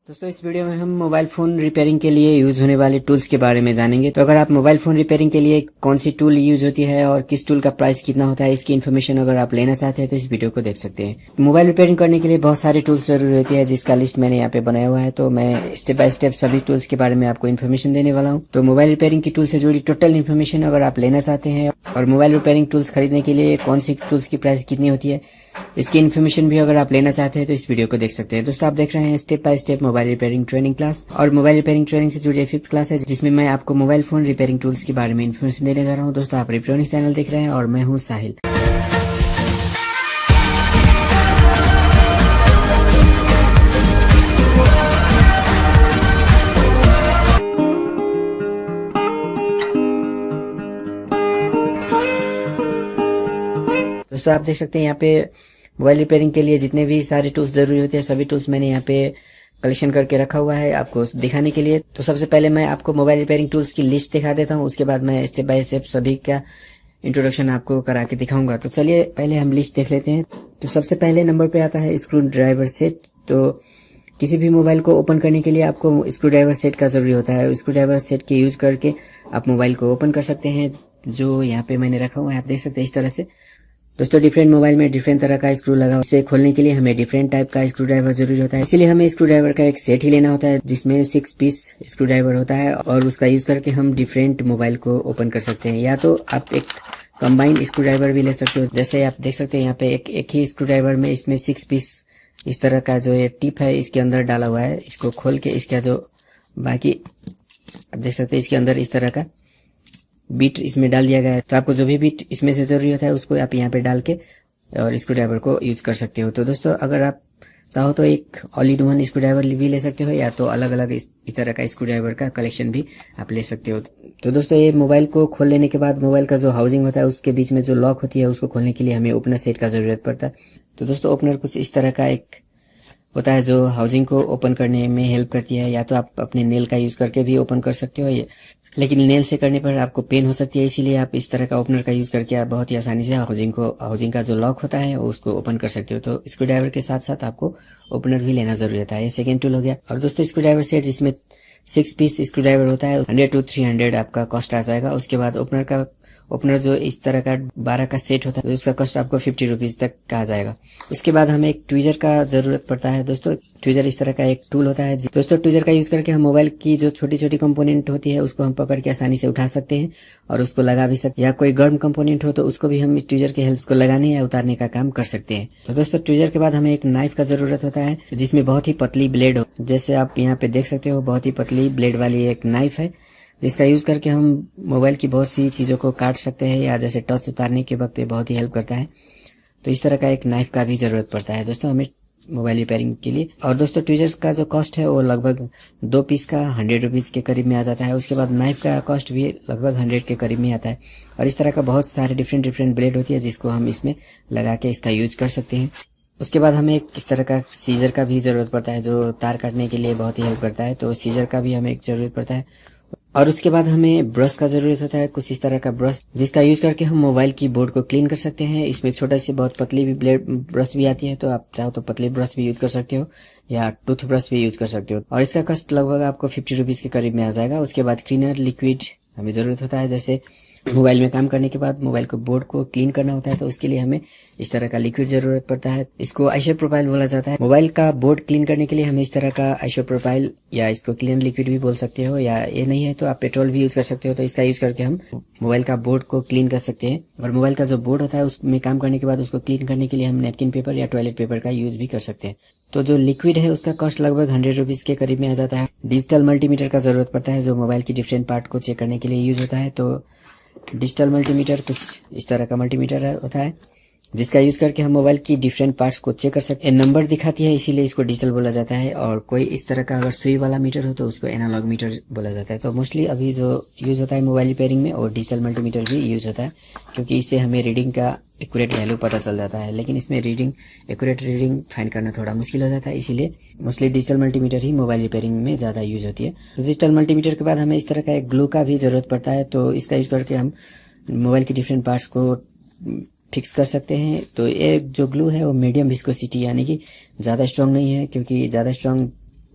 दोस्तों इस वीडियो में हम मोबाइल फोन रिपेयरिंग के लिए यूज होने वाले टूल्स के बारे में जानेंगे। तो अगर आप मोबाइल फोन रिपेयरिंग के लिए कौन सी टूल यूज होती है और किस टूल का प्राइस कितना होता है, इसकी इन्फॉर्मेशन अगर आप लेना चाहते हैं तो इस वीडियो को देख सकते हैं। मोबाइल रिपेयरिंग करने के लिए बहुत सारे टूल्स जरूरी होती है, जिसका लिस्ट मैंने यहाँ पे बनाया हुआ है। तो मैं स्टेप बाय स्टेप सभी टूल्स के बारे में आपको इन्फॉर्मेशन देने वाला हूँ। तो मोबाइल रिपेयरिंग की टूल से जुड़ी टोटल इन्फॉर्मेशन अगर आप लेना चाहते हैं और मोबाइल रिपेयरिंग टूल्स खरीदने के लिए कौन सी टूल्स की प्राइस कितनी होती है, इसकी इन्फॉर्मेशन भी अगर आप लेना चाहते हैं तो इस वीडियो को देख सकते हैं। दोस्तों आप देख रहे हैं step by step mobile repairing training class, और मोबाइल रिपेयरिंग ट्रेनिंग से जुड़ी 5th क्लास है, जिसमें मैं आपको मोबाइल फोन रिपेयरिंग टूल्स के बारे में इन्फॉर्मेशन देने जा रहा हूं। दोस्तों आप रिपेयरिंग चैनल देख रहे हैं और मैं हूं साहिल। दोस्तों आप देख सकते हैं यहाँ पे मोबाइल रिपेयरिंग के लिए जितने भी सारे टूल्स जरूरी होते हैं सभी टूल्स मैंने यहाँ पे कलेक्शन करके रखा हुआ है आपको दिखाने के लिए। तो सबसे पहले मैं आपको मोबाइल रिपेयरिंग टूल्स की लिस्ट दिखा देता हूँ, उसके बाद मैं स्टेप बाय स्टेप सभी का इंट्रोडक्शन आपको करा के दिखाऊंगा। तो चलिए पहले हम लिस्ट देख लेते हैं। तो सबसे पहले नंबर पे आता है स्क्रू ड्राइवर सेट। तो किसी भी मोबाइल को ओपन करने के लिए आपको स्क्रू ड्राइवर सेट का जरूरी होता है। स्क्रू ड्राइवर सेट के यूज करके आप मोबाइल को ओपन कर सकते हैं, जो यहाँ पे मैंने रखा हुआ है, आप देख सकते हैं इस तरह से। दोस्तों डिफरेंट मोबाइल में डिफरेंट तरह का स्क्रू लगा, इसे खोलने के लिए हमें डिफरेंट टाइप का स्क्रू ड्राइवर जरूरी होता है। इसीलिए हमें स्क्रू ड्राइवर का एक सेट ही लेना होता है, जिसमें 6 पीस स्क्रू ड्राइवर होता है, और उसका यूज करके हम डिफरेंट मोबाइल को ओपन कर सकते हैं। या तो आप एक कंबाइंड स्क्रू ड्राइवर भी ले सकते हो, जैसे आप देख सकते हैं यहाँ पे एक ही स्क्रू ड्राइवर में इसमें 6 पीस इस तरह का जो ये टिप है इसके अंदर डाला हुआ है। इसको खोल के इसका जो बाकी आप देख सकते हैं इसके अंदर इस तरह का बीट इसमें डाल दिया गया है। तो आपको जो भी बीट इसमें से जरूरी होता है उसको आप यहाँ पे डाल के और स्क्रू ड्राइवर को यूज कर सकते हो। तो दोस्तों अगर आप चाहो तो एक all in one screw driver भी ले सकते हो, या तो अलग अलग इस तरह का स्क्रू ड्राइवर का कलेक्शन भी आप ले सकते हो। तो दोस्तों ये मोबाइल को खोल लेने के बाद मोबाइल का जो हाउसिंग होता है उसके बीच में जो लॉक होती है उसको खोलने के लिए हमें ओपनर सेट का जरूरत पड़ता है। तो दोस्तों ओपनर कुछ इस तरह का एक होता है जो हाउसिंग को ओपन करने में हेल्प करती है। या तो आप अपने नेल का यूज करके भी ओपन कर सकते हो, लेकिन नेल से करने पर आपको पेन हो सकती है, इसीलिए आप इस तरह का ओपनर का यूज करके आप बहुत ही आसानी से हाउसिंग का जो लॉक होता है उसको ओपन कर सकते हो। तो स्क्रू ड्राइवर के साथ साथ आपको ओपनर भी लेना जरूरी होता है। ये सेकेंड टूल हो गया। और दोस्तों स्क्रू ड्राइवर सेट जिसमें 6 पीस स्क्रू ड्राइवर होता है 100 to 300 आपका कॉस्ट आ जाएगा। उसके बाद ओपनर जो इस तरह का 12 का सेट होता है उसका कॉस्ट आपको 50 रुपीज तक का आ जाएगा। उसके बाद हमें एक ट्विजर का जरूरत पड़ता है। दोस्तों ट्विजर इस तरह का एक टूल होता है। दोस्तों ट्विजर का यूज करके हम मोबाइल की जो छोटी छोटी कंपोनेंट होती है उसको हम पकड़ के आसानी से उठा सकते हैं और उसको लगा भी सकते हैं, या कोई गर्म कंपोनेंट हो तो उसको भी हम ट्विजर के हेल्प को लगाने या उतारने का काम कर सकते हैं। तो दोस्तों ट्विजर के बाद हमें एक नाइफ का जरूरत होता है, जिसमें बहुत ही पतली ब्लेड हो, जैसे आप यहाँ पे देख सकते हो बहुत ही पतली ब्लेड वाली एक नाइफ है, जिसका यूज करके हम मोबाइल की बहुत सी चीजों को काट सकते हैं, या जैसे टच उतारने के वक्त बहुत ही हेल्प करता है। तो इस तरह का एक नाइफ का भी जरूरत पड़ता है दोस्तों हमें मोबाइल रिपेयरिंग के लिए। और दोस्तों ट्विजर्स का जो कॉस्ट है वो लगभग 2 पीस का 100 रुपीज के करीब में आ जाता है। उसके बाद नाइफ का कॉस्ट भी लगभग 100 के करीब में आता है। और इस तरह का बहुत सारे डिफरेंट ब्लेड होती है जिसको हम इसमें लगा के इसका यूज कर सकते हैं। उसके बाद हमें एक इस तरह का सीजर का भी जरूरत पड़ता है, जो तार काटने के लिए बहुत ही हेल्प करता है। तो सीजर का भी हमें एक जरूरत पड़ता है। और उसके बाद हमें ब्रश का जरूरत होता है, कुछ इस तरह का ब्रश जिसका यूज करके हम मोबाइल की बोर्ड को क्लीन कर सकते हैं। इसमें छोटा सी बहुत पतली भी ब्रश भी आती है, तो आप चाहो तो पतली ब्रश भी यूज कर सकते हो या टूथ ब्रश भी यूज कर सकते हो। और इसका कॉस्ट लगभग आपको 50 रुपीज के करीब में आ जाएगा। उसके बाद क्लीनर लिक्विड हमें जरूरत होता है, जैसे मोबाइल में काम करने के बाद मोबाइल को बोर्ड को क्लीन करना होता है तो उसके लिए हमें इस तरह का लिक्विड जरूरत पड़ता है। इसको आइसोप्रोपाइल बोला जाता है। मोबाइल का बोर्ड क्लीन करने के लिए हमें इस तरह का आइसोप्रोपाइल या इसको क्लीनर लिक्विड भी बोल सकते हो, या ये नहीं है तो आप पेट्रोल भी यूज कर सकते हो। तो इसका यूज करके हम मोबाइल का बोर्ड को क्लीन कर सकते हैं। और मोबाइल का जो बोर्ड होता है उसमें काम करने के बाद उसको क्लीन करने के लिए हम नैपकिन पेपर या टॉयलेट पेपर का यूज भी कर सकते हैं। तो जो लिक्विड है उसका कॉस्ट लगभग 100 रुपीज के करीब में आ जाता है। डिजिटल मल्टीमीटर का जरूरत पड़ता है, जो मोबाइल की डिफरेंट पार्ट को चेक करने के लिए यूज होता है। तो डिजिटल मल्टीमीटर कुछ इस तरह का मल्टीमीटर होता है, जिसका यूज करके हम मोबाइल की डिफरेंट पार्ट्स को चेक कर सकते हैं। नंबर दिखाती है इसीलिए इसको डिजिटल बोला जाता है। और कोई इस तरह का अगर सुई वाला मीटर हो तो उसको एनालॉग मीटर बोला जाता है। तो मोस्टली अभी जो यूज होता है मोबाइल रिपेयरिंग में और डिजिटल मल्टीमीटर भी यूज होता है, क्योंकि इससे हमें रीडिंग का एक्यूरेट वैल्यू पता चल जाता है। लेकिन इसमें एक्यूरेट रीडिंग फाइंड करना थोड़ा मुश्किल हो जाता है, इसीलिए मोस्टली डिजिटल मल्टीमीटर ही मोबाइल रिपेयरिंग में ज्यादा यूज होती है। डिजिटल मल्टीमीटर के बाद हमें इस तरह का एक ग्लू का भी जरूरत पड़ता है। तो इसका यूज करके हम मोबाइल के डिफरेंट पार्ट्स को फिक्स कर सकते हैं। तो ये जो ग्लू है वो मीडियम विस्कोसिटी यानी कि ज्यादा स्ट्रांग नहीं है, क्योंकि ज्यादा स्ट्रांग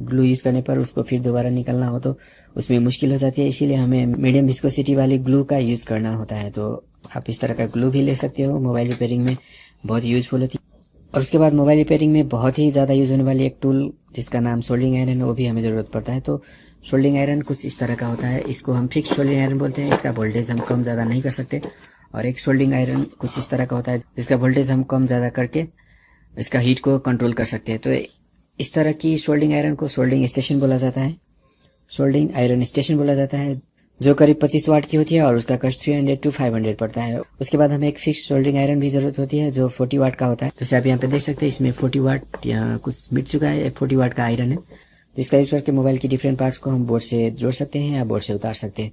ग्लू यूज करने पर उसको फिर दोबारा निकालना हो तो उसमें मुश्किल हो जाती है, इसीलिए हमें मीडियम विस्कोसिटी वाली ग्लू का यूज करना होता है। तो आप इस तरह का ग्लू भी ले सकते हो, मोबाइल रिपेयरिंग में बहुत यूजफुल होती है। और उसके बाद मोबाइल रिपेयरिंग में बहुत ही ज़्यादा यूज होने वाली एक टूल जिसका नाम सोल्डरिंग आयरन है, वो भी हमें ज़रूरत पड़ता है। तो सोल्डरिंग आयरन कुछ इस तरह का होता है, इसको हम फिक्स सोल्डरिंग आयरन बोलते हैं। इसका वोल्टेज हम कम ज़्यादा नहीं कर सकते। और एक सोल्डरिंग आयरन कुछ इस तरह का होता है जिसका वोल्टेज हम कम ज़्यादा करके इसका हीट को कंट्रोल कर सकते हैं। तो इस तरह की सोल्डरिंग आयरन को सोल्डरिंग स्टेशन बोला जाता है, सोल्डरिंग आयरन स्टेशन बोला जाता है, जो करीब 25 वाट की होती है और उसका कॉस्ट 300 to 500 पड़ता है। उसके बाद हमें एक फिक्स सोल्डरिंग आयरन भी जरूरत होती है जो 40 वाट का होता है। जैसे आप यहाँ पे देख सकते हैं, इसमें 40 वाट या कुछ मिट चुका है, 40 वाट का आयरन है, जिसका यूज करके मोबाइल की डिफरेंट पार्ट्स को हम बोर्ड से जोड़ सकते हैं या बोर्ड से उतार सकते हैं।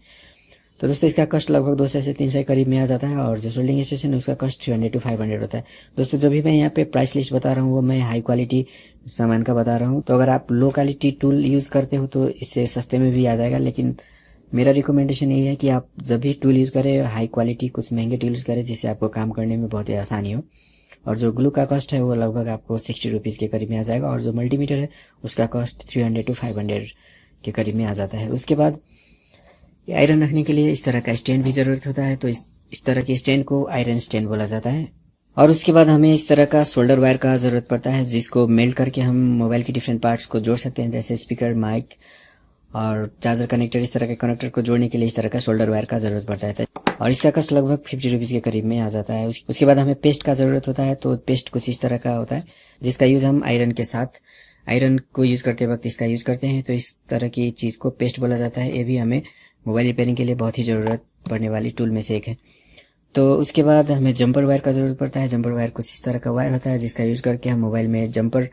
तो दोस्तों इसका कॉस्ट लगभग 200 से 300 के करीब में आ जाता है। और जो सोल्डरिंग स्टेशन है उसका कॉस्ट 300 to 500 होता है। दोस्तों जो भी मैं यहाँ पे प्राइस लिस्ट बता रहा हूँ वो मैं हाई क्वालिटी सामान का बता रहा हूँ। तो अगर आप लो क्वालिटी टूल यूज करते हो तो इससे सस्ते में भी आ जाएगा, लेकिन मेरा रिकमेंडेशन यही है कि आप जब भी टूल यूज करें हाई क्वालिटी कुछ महंगे टूल यूज करें जिससे आपको काम करने में बहुत ही आसानी हो। और जो ग्लू का कॉस्ट है वो लगभग आपको 60 रुपीज़ के करीब में आ जाएगा। और जो मल्टीमीटर है उसका कॉस्ट 300 to 500 के करीब में आ जाता है। उसके बाद आयरन रखने के लिए इस तरह का स्टैंड भी जरूरत होता है। तो इस तरह के स्टैंड को आयरन स्टैंड बोला जाता है। और उसके बाद हमें इस तरह का सोल्डर वायर का जरूरत पड़ता है जिसको मेल्ट करके हम मोबाइल की डिफरेंट पार्ट्स को जोड़ सकते हैं, जैसे स्पीकर, माइक और चार्जर कनेक्टर। इस तरह के कनेक्टर को जोड़ने के लिए इस तरह का सोल्डर वायर का जरूरत पड़ता है और इसका कॉस्ट लगभग 50 रुपीज़ के करीब में आ जाता है। उसके बाद हमें पेस्ट का जरूरत होता है। तो पेस्ट कुछ इस तरह का होता है जिसका यूज हम आयरन के साथ, आयरन को यूज करते वक्त इसका यूज करते हैं। तो इस तरह की चीज को पेस्ट बोला जाता है। ये भी हमें मोबाइल रिपेयरिंग के लिए बहुत ही जरूरत पड़ने वाली टूल में से एक है। तो उसके बाद हमें जंपर वायर का जरूरत पड़ता है। जंपर वायर कुछ इस तरह का वायर होता है जिसका यूज करके हम मोबाइल में जंपर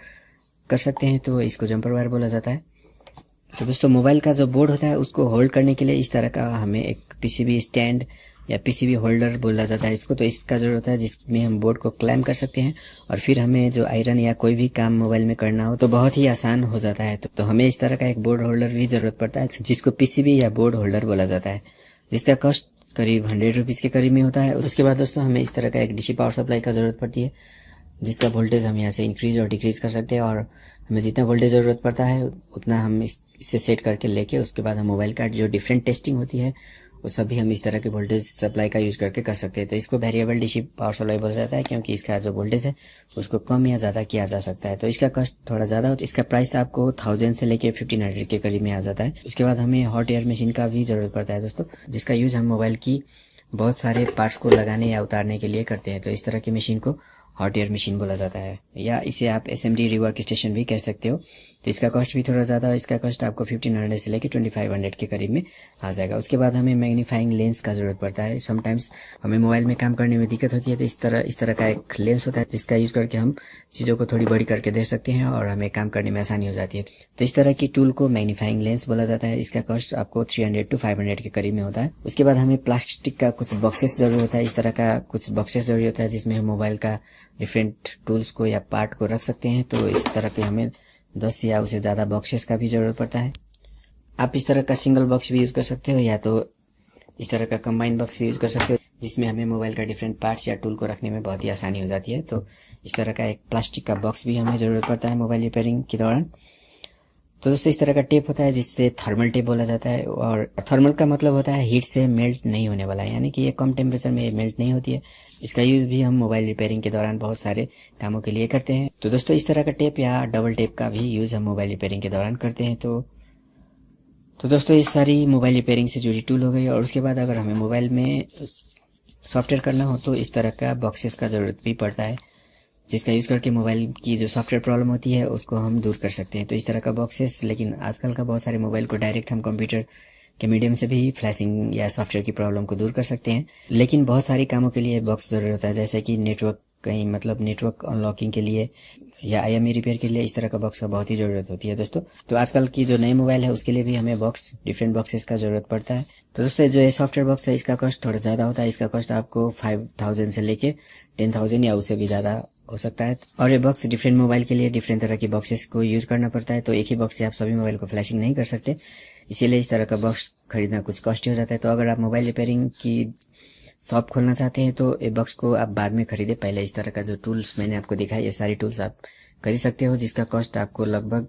कर सकते हैं, तो इसको जंपर वायर बोला जाता है। तो दोस्तों मोबाइल का जो बोर्ड होता है उसको होल्ड करने के लिए इस तरह का हमें एक पीसीबी स्टैंड या पीसीबी होल्डर बोला जाता है इसको, तो इसका जरूरत होता है जिसमें हम बोर्ड को क्लैम्प कर सकते हैं और फिर हमें जो आयरन या कोई भी काम मोबाइल में करना हो तो बहुत ही आसान हो जाता है। तो हमें इस तरह का एक बोर्ड होल्डर भी जरूरत पड़ता है जिसको पीसीबी या बोर्ड होल्डर बोला जाता है, जिसका कॉस्ट करीब 100 रुपीज़ के करीब में होता है। उसके बाद दोस्तों हमें इस तरह का एक डीसी पावर सप्लाई का जरूरत पड़ती है जिसका वोल्टेज हम यहाँ से इंक्रीज और डिक्रीज कर सकते हैं। और हमें जितना वोल्टेज जरूरत पड़ता है उतना हम इससे सेट करके लेके उसके बाद हम मोबाइल का जो डिफरेंट टेस्टिंग होती है वो सभी हम इस तरह के वोल्टेज सप्लाई का यूज करके कर सकते हैं। तो इसको वेरिएबल डीसी पावर सप्लाई बोला जाता है क्योंकि इसका जो वोल्टेज है उसको कम या ज्यादा किया जा सकता है। तो इसका कॉस्ट थोड़ा ज्यादा होता है, इसका प्राइस आपको 1000 से लेके 1500 के करीब में आ जाता है। उसके बाद हमें हॉट एयर मशीन का भी जरूरत पड़ता है दोस्तों, जिसका यूज हम मोबाइल की बहुत सारे पार्ट्स को लगाने या उतारने के लिए करते हैं। तो इस तरह की मशीन को हॉट एयर मशीन बोला जाता है, या इसे आप एसएमडी रिवर्क स्टेशन भी कह सकते हो। तो इसका कॉस्ट भी थोड़ा ज़्यादा है, इसका कॉस्ट आपको 1500 से लेकर 2500 के करीब में आ जाएगा। उसके बाद हमें मैग्नीफाइंग लेंस का जरूरत पड़ता है। समटाइम्स हमें मोबाइल में काम करने में दिक्कत होती है, तो इस तरह का एक लेंस होता है जिसका यूज करके हम चीज़ों को थोड़ी बड़ी करके देख सकते हैं और हमें काम करने में आसानी हो जाती है। तो इस तरह की टूल को मैग्नीफाइंग लेंस बोला जाता है। इसका कॉस्ट आपको 300 to 500 के करीब में होता है। उसके बाद हमें प्लास्टिक का कुछ बॉक्सेस जरूरी होता है, इस तरह का कुछ बॉक्सेस जरूरी होता है जिसमें हम मोबाइल का डिफरेंट टूल्स को या पार्ट को रख सकते हैं। तो इस तरह के हमें 10 या उससे ज़्यादा बॉक्सेस का भी जरूरत पड़ता है। आप इस तरह का सिंगल बॉक्स भी यूज़ कर सकते हो या तो इस तरह का कंबाइन बॉक्स भी यूज़ कर सकते हो जिसमें हमें मोबाइल का डिफरेंट पार्ट्स या टूल को रखने में बहुत ही आसानी हो जाती है। तो इस तरह का एक प्लास्टिक का बॉक्स भी हमें ज़रूरत पड़ता है मोबाइल रिपेयरिंग के दौरान। तो दोस्तों इस तरह का टेप होता है जिससे थर्मल टेप बोला जाता है, और थर्मल का मतलब होता है हीट से मेल्ट नहीं होने वाला है, यानी कि ये कम टेम्परेचर में मेल्ट नहीं होती है। इसका यूज भी हम मोबाइल रिपेयरिंग के दौरान बहुत सारे कामों के लिए करते हैं। तो दोस्तों इस तरह का टेप या डबल टेप का भी यूज हम मोबाइल रिपेयरिंग के दौरान करते हैं। तो दोस्तों ये सारी मोबाइल रिपेयरिंग से जुड़ी टूल हो गई। और उसके बाद अगर हमें मोबाइल में सॉफ्टवेयर करना हो तो इस तरह का बॉक्सेस का जरूरत भी पड़ता है जिसका यूज करके मोबाइल की जो सॉफ्टवेयर प्रॉब्लम होती है उसको हम दूर कर सकते हैं। तो इस तरह का बॉक्सेस, लेकिन आजकल का बहुत सारे मोबाइल को डायरेक्ट हम कंप्यूटर के मीडियम से भी फ्लैशिंग या सॉफ्टवेयर की प्रॉब्लम को दूर कर सकते हैं, लेकिन बहुत सारी कामों के लिए बॉक्स जरूरत होता है, जैसे कि नेटवर्क कहीं मतलब नेटवर्क अनलॉकिंग के लिए या IMEI रिपेयर के लिए इस तरह का बॉक्स का बहुत ही जरूरत होती है दोस्तों। तो आजकल की जो नए मोबाइल है उसके लिए भी हमें बॉक्स डिफरेंट बॉक्सेस का जरूरत पड़ता है। तो दोस्तों जो ये सॉफ्टवेयर बॉक्स है इसका कॉस्ट थोड़ा ज्यादा होता है, इसका कॉस्ट आपको 5000 से लेके 10,000 या उससे भी ज्यादा हो सकता है। और ये बॉक्स डिफरेंट मोबाइल के लिए डिफरेंट तरह के बॉक्सेस को यूज करना पड़ता है, तो एक ही बॉक्स से आप सभी मोबाइल को फ्लैशिंग नहीं कर सकते, इसीलिए इस तरह का बॉक्स खरीदना कुछ कॉस्टली हो जाता है। तो अगर आप मोबाइल रिपेयरिंग की शॉप खोलना चाहते हैं तो ये बॉक्स को आप बाद में खरीदे, पहले इस तरह का जो टूल्स मैंने आपको दिखाया ये सारी टूल्स आप खरीद सकते हो, जिसका कॉस्ट आपको लगभग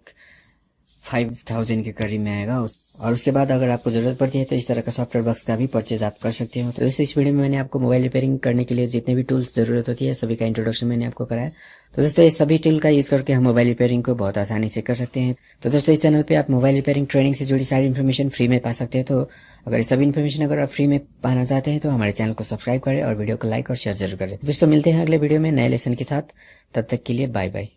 5000 के करीब में आएगा। और उसके बाद अगर आपको जरूरत पड़ती है तो इस तरह का सॉफ्टवेयर बॉक्स का भी परचेज आप कर सकते हो। तो दोस्तों इस वीडियो में मैंने आपको मोबाइल रिपेयरिंग करने के लिए जितने भी टूल्स जरूरत होती है सभी का इंट्रोडक्शन मैंने आपको कराया। तो दोस्तों इस सभी टूल का यूज करके हम मोबाइल रिपेयरिंग को बहुत आसानी से कर सकते हैं। तो दोस्तों इस चैनल पे आप मोबाइल रिपेयरिंग ट्रेनिंग से जुड़ी सारी इन्फॉर्मेशन फ्री में पा सकते हैं। तो अगर ये सभी इन्फॉर्मेशन अगर आप फ्री में पाना चाहते हैं तो हमारे चैनल को सब्सक्राइब करें और वीडियो को लाइक और शेयर जरूर करें। दोस्तों मिलते हैं अगले वीडियो में नए लेसन के साथ, तब तक के लिए बाय बाय।